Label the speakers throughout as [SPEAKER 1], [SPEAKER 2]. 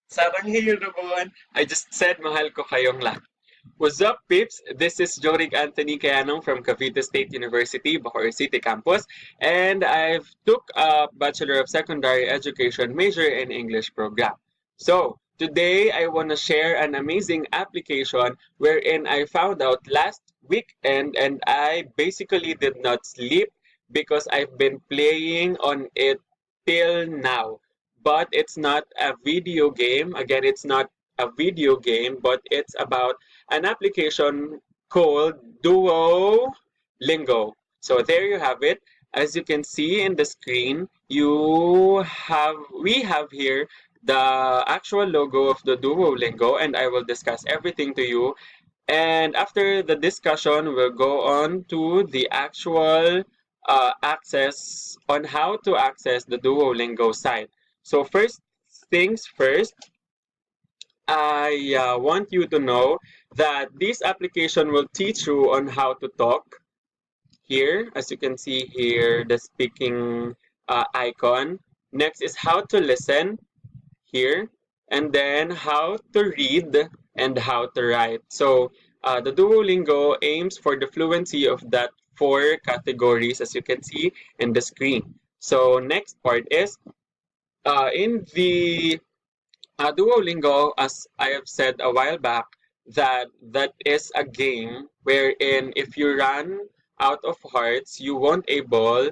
[SPEAKER 1] Saranghil naman. I just said mahal ko kayong lahat. What's up, peeps? This is Joeric Cayanong from Cavite State University, Bacoor City Campus, and I've took a Bachelor of Secondary Education major in English program. So, today I want to share an amazing application wherein I found out last weekend and I basically did not sleep because I've been playing on it till now. But it's not a video game. Again, it's not a video game, but it's about an application called Lingo. So there you have it. As you can see in the screen, we have here the actual logo of the Lingo, and I will discuss everything to you. And after the discussion, we'll go on to the actual access on how to access the Duolingo site. So first things first, I want you to know that this application will teach you on how to talk. Here, as you can see here, the speaking icon. Next is how to listen here, and then how to read and how to write. So the Duolingo aims for the fluency of that four categories, as you can see in the screen. So next part is in the Duolingo, as I have said a while back, that is a game wherein if you run out of hearts, you won't able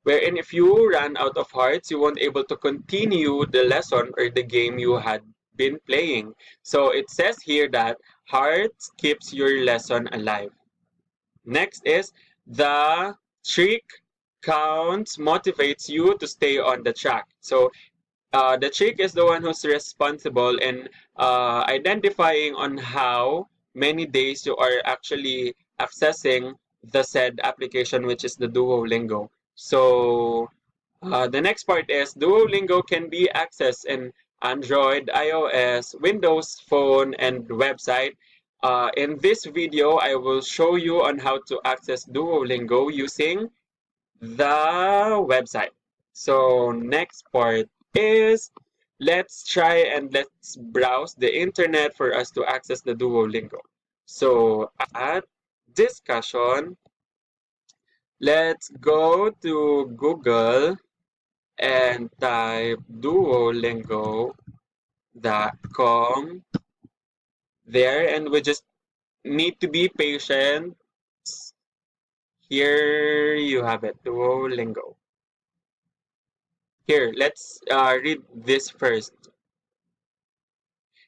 [SPEAKER 1] wherein if you run out of hearts, you won't able to continue the lesson or the game you had been playing. So it says here that hearts keeps your lesson alive. Next is the trick counts motivates you to stay on the track. So the trick is the one who's responsible in identifying on how many days you are actually accessing the said application, which is the Duolingo. So the next part is Duolingo can be accessed in Android, iOS, Windows Phone, and website. In this video, I will show you on how to access Duolingo using the website. So next part is let's try and let's browse the internet for us to access the Duolingo. So at discussion, let's go to Google and type duolingo.com there, and we just need to be patient. Here you have it, Duolingo. Here, let's read this first.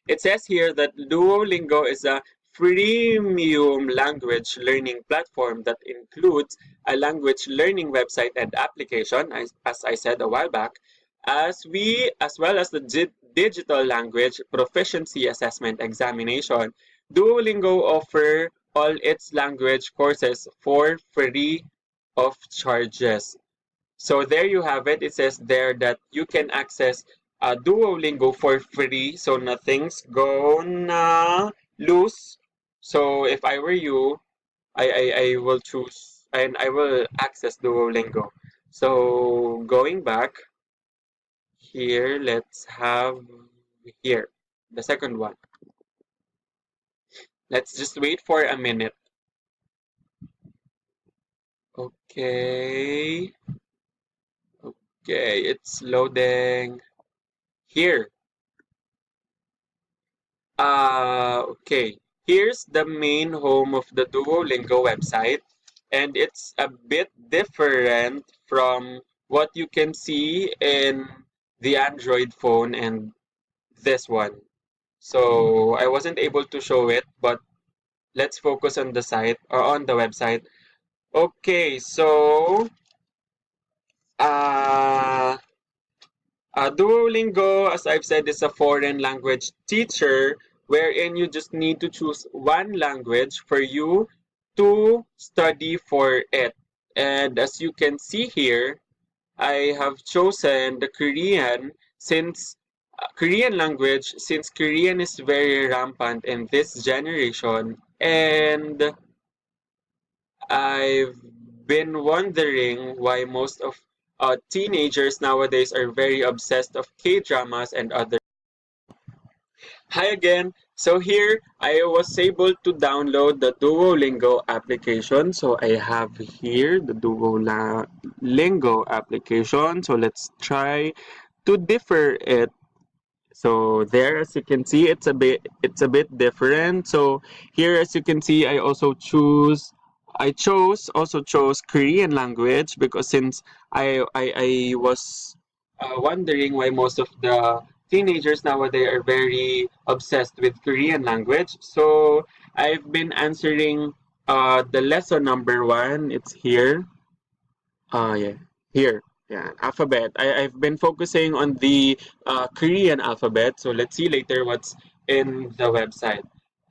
[SPEAKER 1] It says here that Duolingo is a freemium language learning platform that includes a language learning website and application, as I said a while back, as well as the digital language proficiency assessment examination. Duolingo offers all its language courses for free of charges. So there you have it. It says there that you can access Duolingo for free, so nothing's gonna lose. So if I were you, I will choose and I will access Duolingo. So going back here, let's have here the second one. Let's just wait for a minute. Okay. Okay, it's loading. Here. Okay. Here's the main home of the Duolingo website, and it's a bit different from what you can see in the Android phone and this one. So I wasn't able to show it, but let's focus on the site or on the website. Okay, so uh, Duolingo, as I've said, is a foreign language teacher wherein you just need to choose one language for you to study for it. And as you can see here, I have chosen the Korean since Korean language, since Korean is very rampant in this generation, and I've been wondering why most of teenagers nowadays are very obsessed of K-dramas and other. Hi again. So here I was able to download the Duolingo application. So I have here the Duolingo application. So let's try to differ it. So there, as you can see, it's a bit different. So here, as you can see, I chose Korean language because since I was wondering why most of the teenagers nowadays are very obsessed with Korean language. So I've been answering the lesson number one. It's here. Yeah, here. Yeah, alphabet. I've been focusing on the Korean alphabet, so let's see later what's in the website.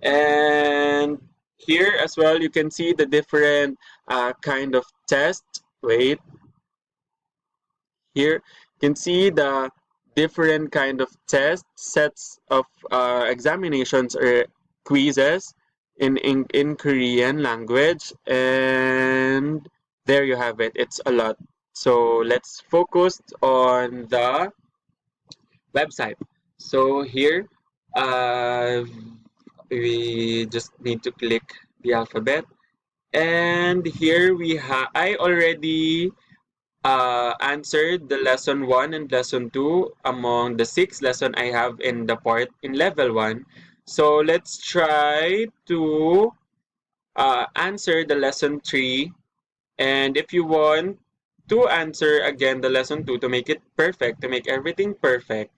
[SPEAKER 1] And here as well, you can see the different kind of test. Wait, here you can see the different kind of test sets of examinations or quizzes in Korean language, and there you have it. It's a lot. So let's focus on the website. So here, uh, we just need to click the alphabet, and here we have. I already answered the lesson 1 and lesson 2 among the 6 lesson I have in the part in level 1. So let's try to answer the lesson 3. And if you want to answer again the lesson 2 to make it perfect, to make everything perfect,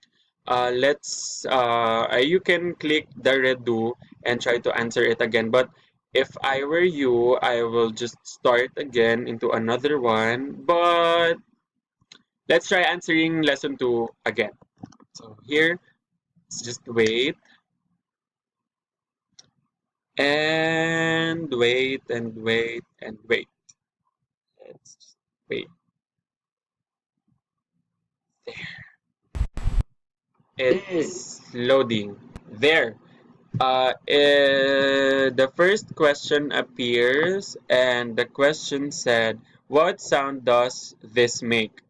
[SPEAKER 1] you can click the redo and try to answer it again. But if I were you, I will just start again into another one. But let's try answering lesson 2 again. So here, let's just wait and wait and wait and wait. Let's just wait. It's loading. There. The first question appears, and the question said, "What sound does this make?"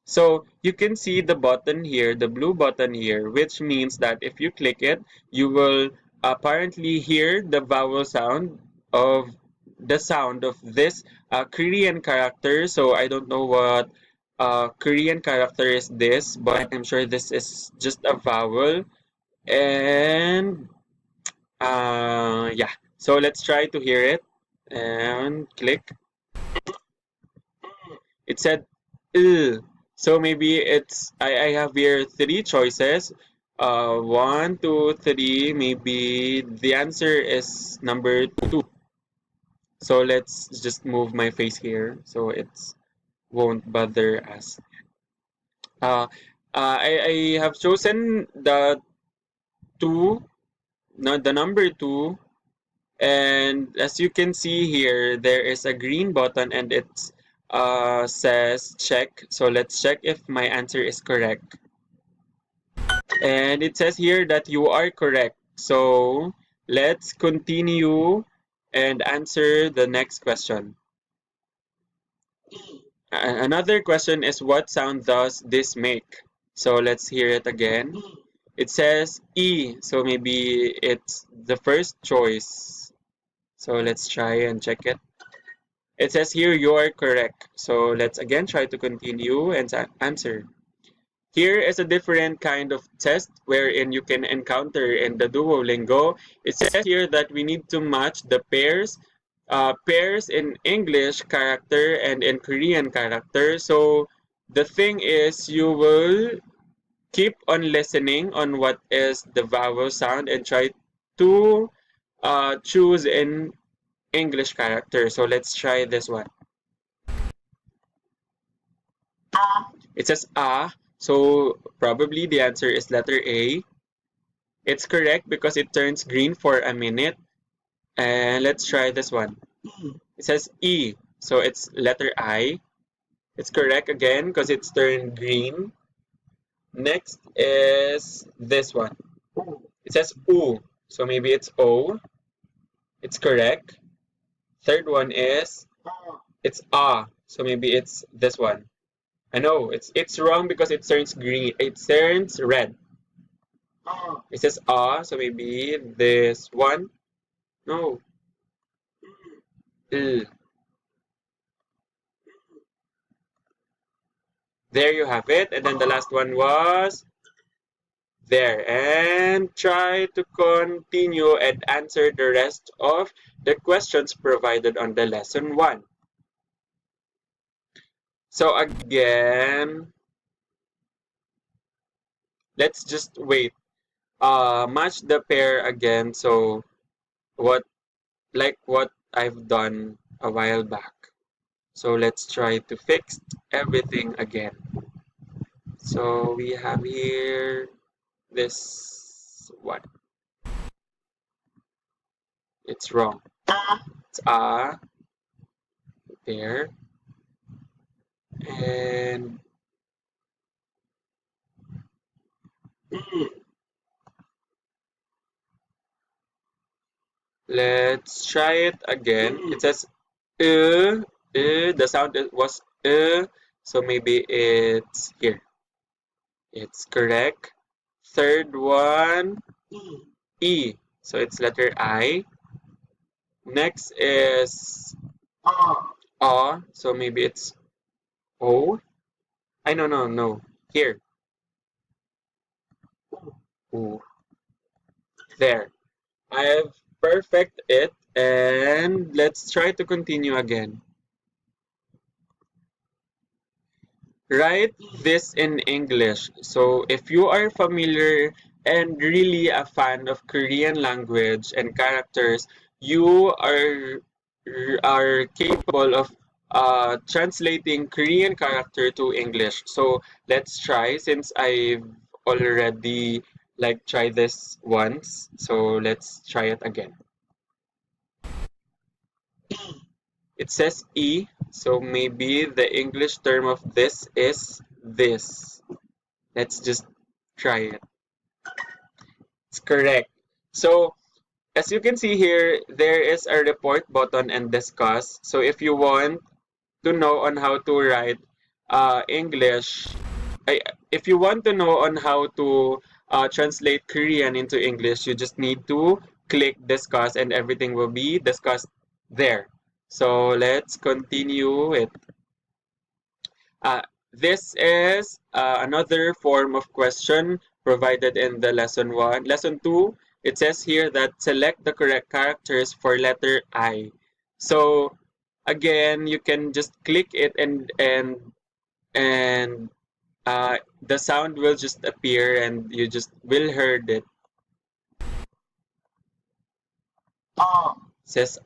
[SPEAKER 1] So you can see the button here, the blue button here, which means that if you click it, you will apparently hear the vowel sound of this Korean character. So I don't know what Korean character is this, but I'm sure this is just a vowel. And yeah, so let's try to hear it and click. It said "Ugh." So maybe I have here three choices. One, two, three. Maybe the answer is number two. So let's just move my face here so it won't bother us. Uh, I have chosen the two, not the number two. And as you can see here, there is a green button and it says check. So let's check if my answer is correct. And it says here that you are correct. So let's continue and answer the next question. Another question is, what sound does this make? So let's hear it again. It says E, so maybe it's the first choice. So let's try and check it. It says here you are correct. So let's again try to continue and answer. Here is a different kind of test wherein you can encounter in the Duolingo. It says here that we need to match the pairs in English character and in Korean character. So the thing is you will keep on listening on what is the vowel sound and try to choose in English character. So let's try this one. It says so probably the answer is letter A. It's correct because it turns green for a minute. And let's try this one. It says E, so it's letter I. It's correct again because it's turned green. Next is this one. It says U, so maybe it's O. It's correct. Third one is it's so maybe it's this one. I know it's wrong because it turns green. It turns red. It says so maybe this one. No. L. There you have it. And then the last one was there. And try to continue and answer the rest of the questions provided on the lesson 1. So again, let's just wait. Match the pair again. So what what I've done a while back. So let's try to fix everything again. So we have here this one. It's wrong. It's there. And let's try it again. It says the sound was so maybe it's here. It's correct. Third one, E. So it's letter I. Next is so maybe it's O. I no. Here. Ooh. There. I have perfect it and let's try to continue again. Write this in English. So if you are familiar and really a fan of Korean language and characters, you are capable of translating Korean character to English. So let's try since I've already tried this once. So let's try it again. It says E, so maybe the English term of this is this. Let's just try it. It's correct. So as you can see here, there is a report button and discuss. So if you want to know on how to write English, if you want to know on how to translate Korean into English, you just need to click discuss and everything will be discussed there. So let's continue it. Uh, this is another form of question provided in the lesson 1. Lesson 2, it says here that select the correct characters for letter I. So again, you can just click it and the sound will just appear and you just will heard it. Says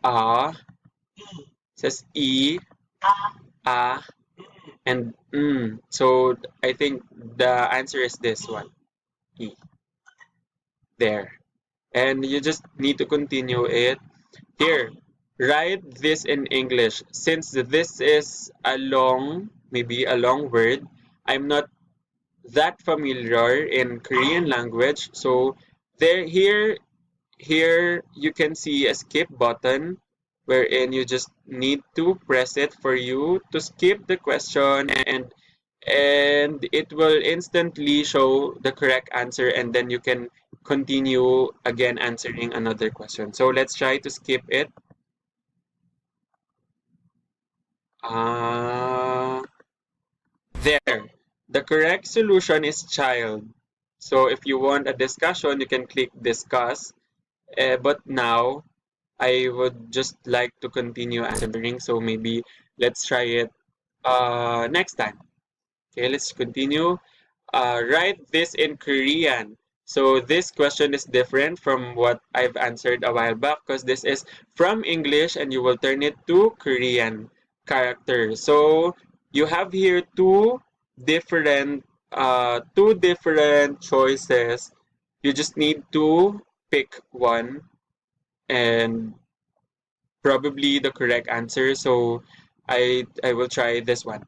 [SPEAKER 1] says E, and So I think the answer is this one, E. There. And you just need to continue it. Here, write this in English. Since this is maybe a long word, I'm not that familiar in Korean language. So here you can see a skip button wherein you just need to press it for you to skip the question and it will instantly show the correct answer and then you can continue again answering another question. So let's try to skip it. There. The correct solution is child. So if you want a discussion, you can click discuss. But now I would just like to continue answering. So maybe let's try it next time. Okay, let's continue. Write this in Korean. So this question is different from what I've answered a while back because this is from English and you will turn it to Korean characters. So you have here different two different choices. You just need to pick one and probably the correct answer. So I will try this one.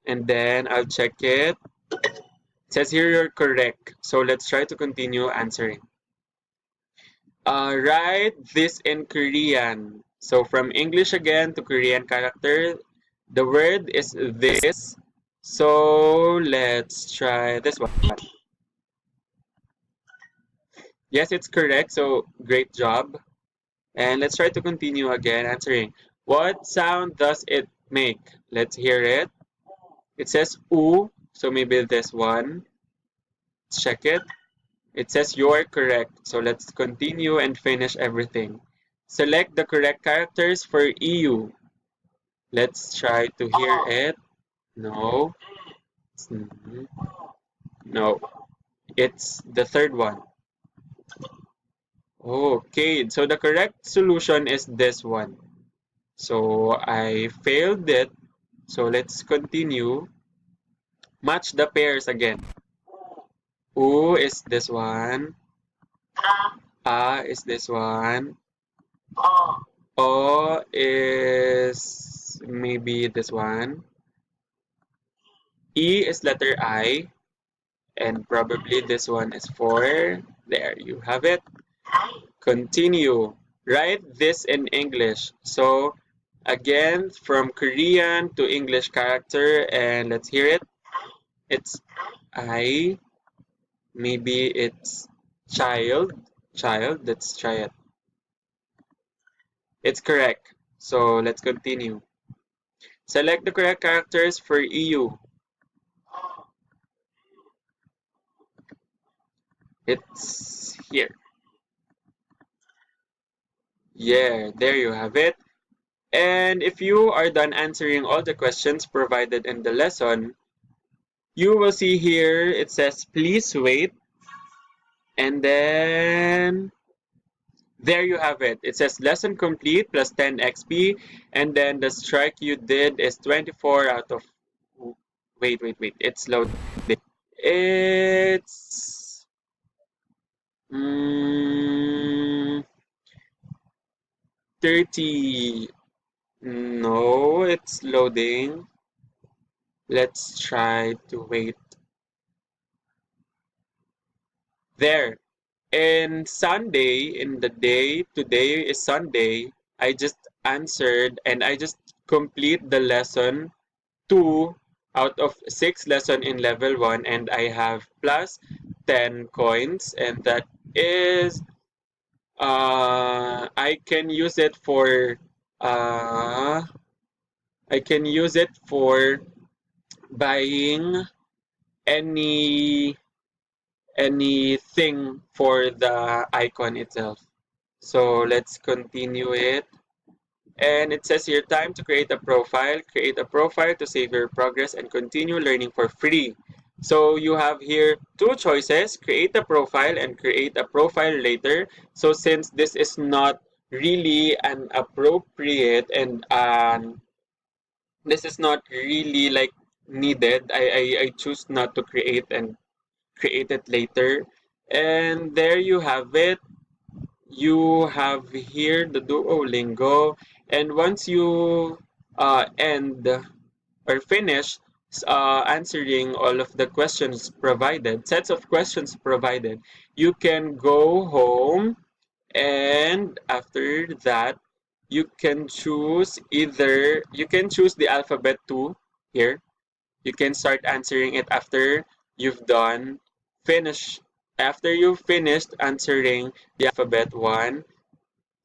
[SPEAKER 1] And then I'll check it. It says here you're correct. So let's try to continue answering. Write this in Korean. So from English again to Korean character, the word is this. So let's try this one. Yes, it's correct. So great job. And let's try to continue again answering. What sound does it make? Let's hear it. It says oo, so maybe this one. Let's check it. It says you are correct. So let's continue and finish everything. Select the correct characters for EU. Let's try to hear it. No. No. It's the third one. Okay, so the correct solution is this one. So I failed it. So let's continue. Match the pairs again. U is this one. A is this one. O is maybe this one. E is letter I. And probably this one is for. There you have it. Continue. Write this in English. So again, from Korean to English character, and let's hear it. It's I. Maybe it's child. Child. Let's try it. It's correct. So let's continue. Select the correct characters for EU. It's here. Yeah, there you have it. And if you are done answering all the questions provided in the lesson, you will see here it says please wait, and then there you have it. It says lesson complete plus 10 XP, and then the strike you did is 24 out of. Wait. It's loading. It's 30. No, it's loading. Let's try to wait. There. And Sunday, in the day, today is Sunday, I just answered and I just complete the lesson 2 out of 6 lesson in level 1, and I have plus 10 coins, and that is I can use it for uh, I can use it for buying any anything for the icon itself. So let's continue it. And it says here, time to create a profile. Create a profile to save your progress and continue learning for free. So you have here two choices, create a profile and create a profile later. So since this is not really an appropriate and this is not really like needed, I choose not to create and create it later. And there you have it. You have here the Duolingo, and once you end or finish answering all of the questions provided, sets of questions provided, you can go home, and after that you can choose the alphabet 2 here. You can start answering it after you've done finish after you've finished answering the alphabet 1.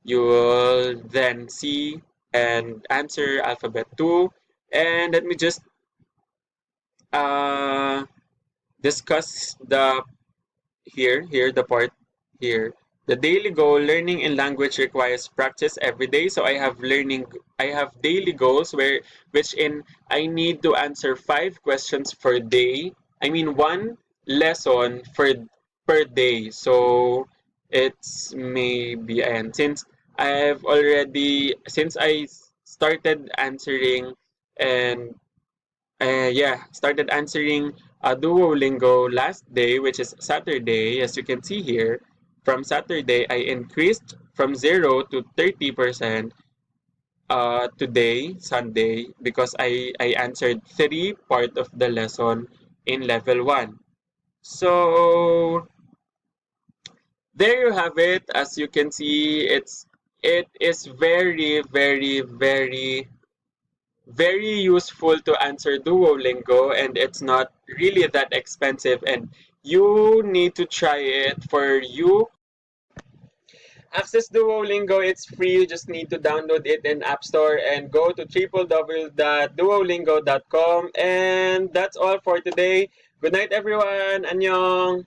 [SPEAKER 1] You will then see and answer alphabet 2. And let me just uh, discuss the here the part here. The daily goal, learning in language requires practice every day. So I have daily goals which in I need to answer 5 questions per day. I mean one lesson per day. So it's maybe, and since I started answering and started answering Duolingo last day, which is Saturday. As you can see here, from Saturday, I increased from 0 to 30% today, Sunday, because I answered 3 part of the lesson in level 1. So, there you have it. As you can see, it is very useful to answer Duolingo, and it's not really that expensive, and you need to try it for you Access Duolingo, it's free. You just need to download it in App Store and go to www.duolingo.com. And that's all for today. Good night, everyone. Annyeong.